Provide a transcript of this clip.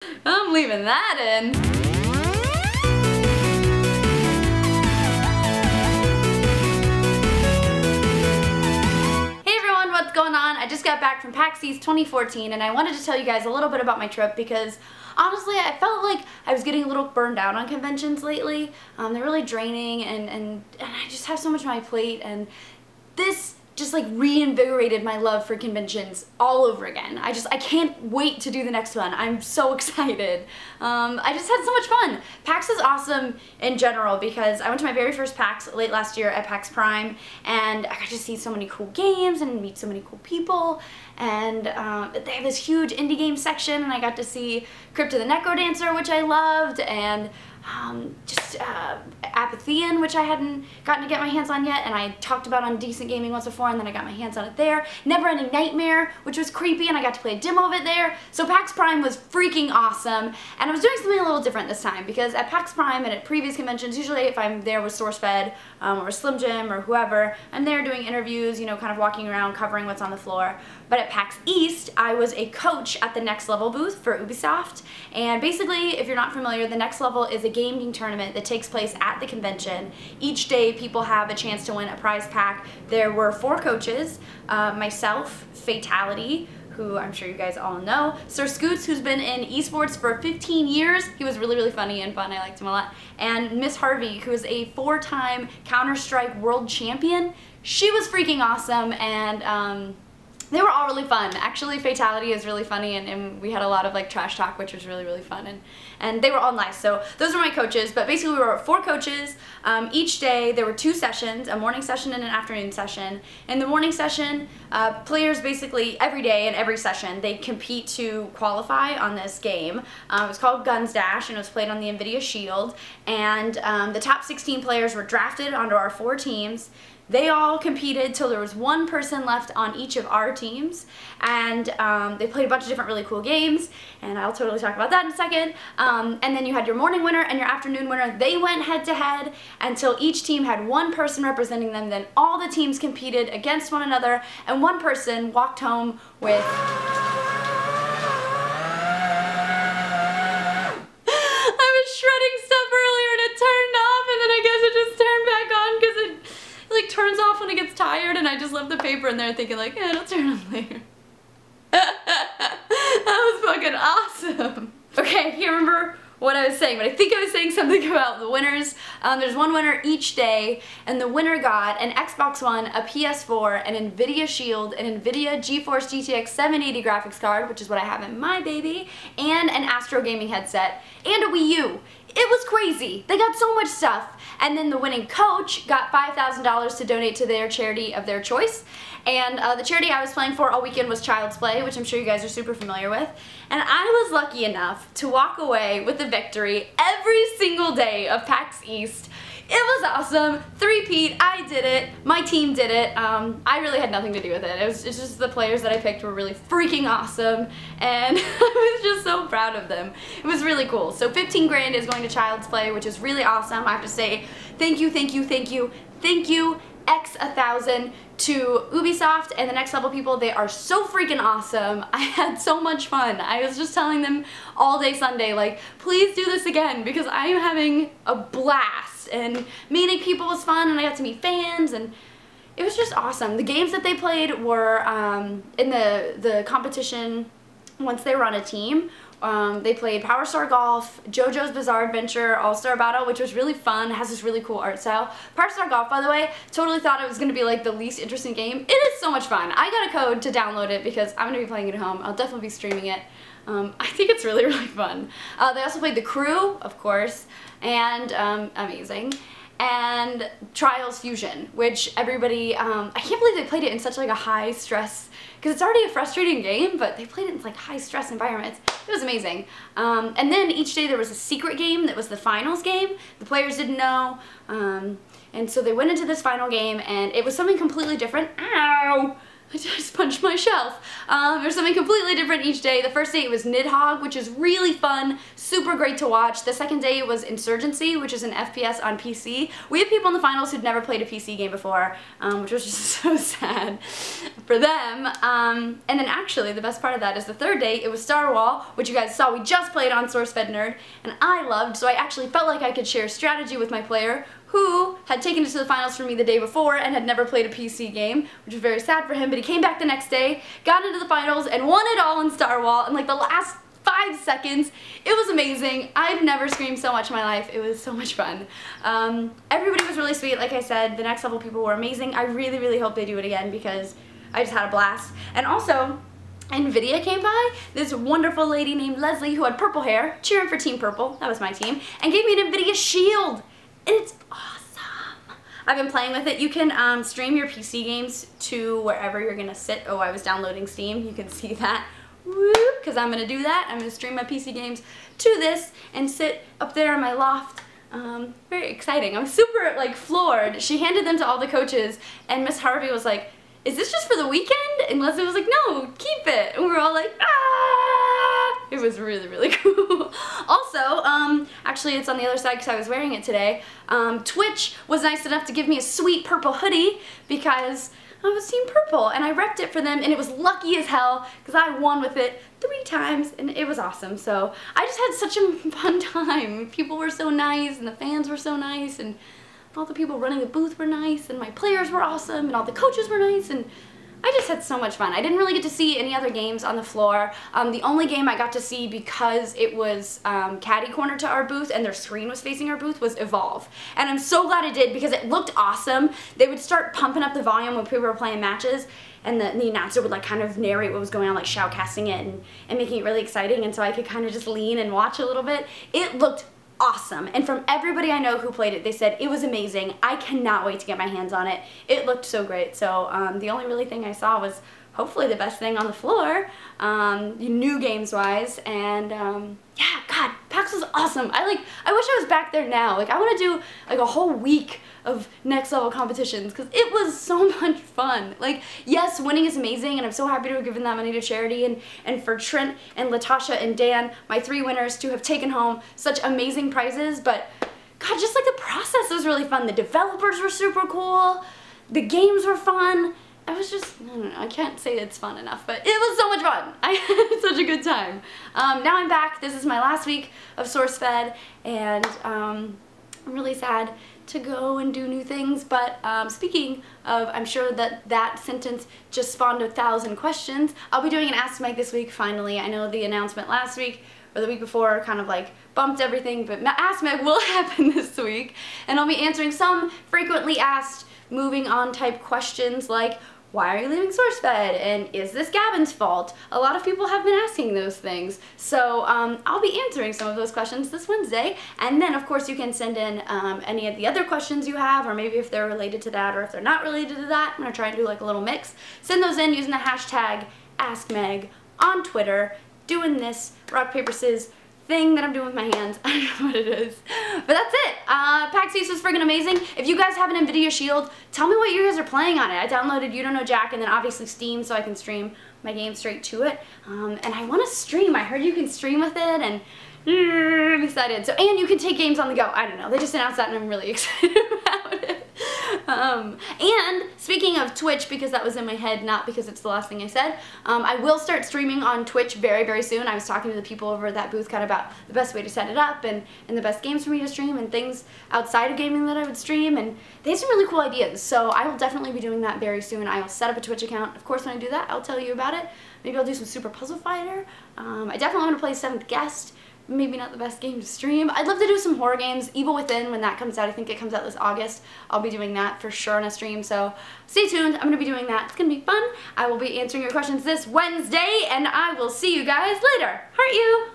I'm leaving that in. Hey everyone, what's going on? I just got back from PAX East 2014 and I wanted to tell you guys a little bit about my trip because honestly I felt like I was getting a little burned out on conventions lately. They're really draining and I just have so much on my plate, and this just like reinvigorated my love for conventions all over again. I can't wait to do the next one. I'm so excited. I just had so much fun. PAX is awesome in general because I went to my very first PAX late last year at PAX Prime, and I got to see so many cool games and meet so many cool people, and they have this huge indie game section, and I got to see Crypt of the Necrodancer, which I loved, and Apathian, which I hadn't gotten to get my hands on yet, and I talked about on Decent Gaming once before, and then I got my hands on it there. Neverending Nightmare, which was creepy, and I got to play a demo of it there. So PAX Prime was freaking awesome, and I was doing something a little different this time because at PAX Prime and at previous conventions, usually if I'm there with SourceFed or Slim Jim or whoever, I'm there doing interviews, you know, kind of walking around covering what's on the floor. But at PAX East, I was a coach at the Next Level booth for Ubisoft, and basically, if you're not familiar, the Next Level is a gaming tournament that takes place at the convention. Each day, people have a chance to win a prize pack. There were 4 coaches, myself, Fatality, who I'm sure you guys all know, Sir Scoots, who's been in esports for 15 years. He was really, really funny and fun. I liked him a lot. And Miss Harvey, who is a 4-time Counter-Strike world champion. She was freaking awesome, and they were all really fun. Actually, Fatality is really funny, and we had a lot of like trash talk, which was really, really fun, and they were all nice. So those were my coaches, but basically we were 4 coaches. Each day there were 2 sessions, a morning session and an afternoon session. In the morning session, players basically every day and every session, they compete to qualify on this game. It was called Guns Dash, and it was played on the NVIDIA Shield, and the top 16 players were drafted onto our 4 teams. They all competed till there was 1 person left on each of our teams, and they played a bunch of different really cool games, and I'll totally talk about that in a second. And then you had your morning winner and your afternoon winner. They went head to head until each team had 1 person representing them. Then all the teams competed against one another, and 1 person walked home with shredding stuff earlier and it turned off, and then I guess it just turned back on because it like turns off when it gets tired, and I just left the paper in there thinking like, it'll turn on later. That was fucking awesome. Okay, I can't remember what I was saying, but I think I was saying something about the winners. There's 1 winner each day, and the winner got an Xbox One, a PS4, an NVIDIA Shield, an NVIDIA GeForce GTX 780 graphics card, which is what I have in my baby, and an Astro gaming headset, and a Wii U. It was crazy. They got so much stuff. And then the winning coach got $5,000 to donate to their charity of their choice. And the charity I was playing for all weekend was Child's Play, which I'm sure you guys are super familiar with. And I was lucky enough to walk away with the victory every single day of PAX East. It was awesome. 3-peat, I did it, my team did it. I really had nothing to do with it. It's just the players that I picked were really freaking awesome, and I was just so proud of them. It was really cool. So 15 grand is going to Child's Play, which is really awesome. I have to say thank you, thank you, thank you, thank you, X 1,000 to Ubisoft and the Next Level people. They are so freaking awesome. I had so much fun. I was just telling them all day Sunday, like, please do this again because I am having a blast, and meeting people was fun, and I got to meet fans, and it was just awesome. The games that they played were in the competition. Once they were on a team, they played Power Star Golf, JoJo's Bizarre Adventure, All-Star Battle, which was really fun. It has this really cool art style. Power Star Golf, by the way, totally thought it was going to be like the least interesting game. It is so much fun. I got a code to download it because I'm going to be playing it at home. I'll definitely be streaming it. I think it's really, really fun. They also played The Crew, of course, and amazing. And Trials Fusion, which everybody, I can't believe they played it in such like a high stress, because it's already a frustrating game, but they played it in like high stress environments. It was amazing. And then each day there was a secret game that was the finals game. The players didn't know, and so they went into this final game, and it was something completely different. Ow! I just punched my shelf. There's something completely different each day. The first day it was Nidhogg, which is really fun, super great to watch. The second day it was Insurgency, which is an FPS on PC. We had people in the finals who'd never played a PC game before, which was just so sad for them. And then actually the best part of that is the third day it was Star Wall, which you guys saw we just played on SourceFed Nerd, and I loved, so I actually felt like I could share strategy with my player, who had taken it to the finals for me the day before and had never played a PC game, which was very sad for him, but he came back the next day, got into the finals, and won it all in Star Wall in like the last 5 seconds. It was amazing. I've never screamed so much in my life. It was so much fun. Everybody was really sweet, like I said. The next level people were amazing. I really, really hope they do it again because I just had a blast. And also, NVIDIA came by, this wonderful lady named Leslie who had purple hair, cheering for Team Purple, that was my team, and gave me an NVIDIA shield. And it's awesome. I've been playing with it. You can stream your PC games to wherever you're gonna sit. Oh, I was downloading Steam. You can see that. Whoop, because I'm gonna do that. I'm gonna stream my PC games to this and sit up there in my loft. Very exciting. I'm super like floored. She handed them to all the coaches and Miss Harvey was like, "Is this just for the weekend?" And Leslie was like, "No, keep it." And we were all like, "Ah!" It was really, really cool. Also, actually it's on the other side because I was wearing it today. Twitch was nice enough to give me a sweet purple hoodie because I was Team Purple and I repped it for them and it was lucky as hell because I won with it 3 times and it was awesome. So I just had such a fun time. People were so nice and the fans were so nice and all the people running the booth were nice and my players were awesome and all the coaches were nice and I just had so much fun. I didn't really get to see any other games on the floor. The only game I got to see because it was caddy corner to our booth and their screen was facing our booth was Evolve. And I'm so glad I did because it looked awesome. They would start pumping up the volume when people were playing matches and the announcer would like kind of narrate what was going on, like shoutcasting it and making it really exciting, and so I could kind of just lean and watch a little bit. It looked awesome, and from everybody I know who played it, they said it was amazing. I cannot wait to get my hands on it. It looked so great. So the only really thing I saw was hopefully the best thing on the floor, new games wise, and yeah, God, PAX was awesome. I wish I was back there now. Like I want to do like a whole week of next level competitions because it was so much fun. Like, yes, winning is amazing and I'm so happy to have given that money to charity, and for Trent and Latasha and Dan, my 3 winners, to have taken home such amazing prizes. But God, just like the process was really fun. The developers were super cool. The games were fun. I was just, I don't know, I can't say it's fun enough, but it was so much fun. I had such a good time. Now I'm back. This is my last week of SourceFed, and I'm really sad to go and do new things, but speaking of, I'm sure that sentence just spawned 1,000 questions. I'll be doing an Ask Meg this week, finally. I know the announcement last week or the week before kind of like bumped everything, but Ask Meg will happen this week, and I'll be answering some frequently asked moving on type questions like, why are you leaving SourceFed? And is this Gavin's fault? A lot of people have been asking those things. So I'll be answering some of those questions this Wednesday. And then of course you can send in any of the other questions you have, or maybe if they're related to that or if they're not related to that. I'm gonna try and do like a little mix. Send those in using the hashtag AskMeg on Twitter, doing this rock, paper, scissors thing that I'm doing with my hands. I don't know what it is. But that's it. PAX East was friggin' amazing. If you guys have an NVIDIA Shield, tell me what you guys are playing on it. I downloaded You Don't Know Jack and then obviously Steam so I can stream my game straight to it. And I want to stream. I heard you can stream with it and I'm excited. So, and you can take games on the go. I don't know. They just announced that and I'm really excited about it. And speaking of Twitch, because that was in my head, not because it's the last thing I said, I will start streaming on Twitch very, very soon. I was talking to the people over at that booth kind of about the best way to set it up and the best games for me to stream and things outside of gaming that I would stream, and they had some really cool ideas. So I will definitely be doing that very soon. I will set up a Twitch account. Of course, when I do that, I'll tell you about it. Maybe I'll do some Super Puzzle Fighter. I definitely want to play 7th Guest. Maybe not the best game to stream. I'd love to do some horror games. Evil Within, when that comes out, I think it comes out this August. I'll be doing that for sure on a stream, so stay tuned. I'm going to be doing that. It's going to be fun. I will be answering your questions this Wednesday, and I will see you guys later. Heart you!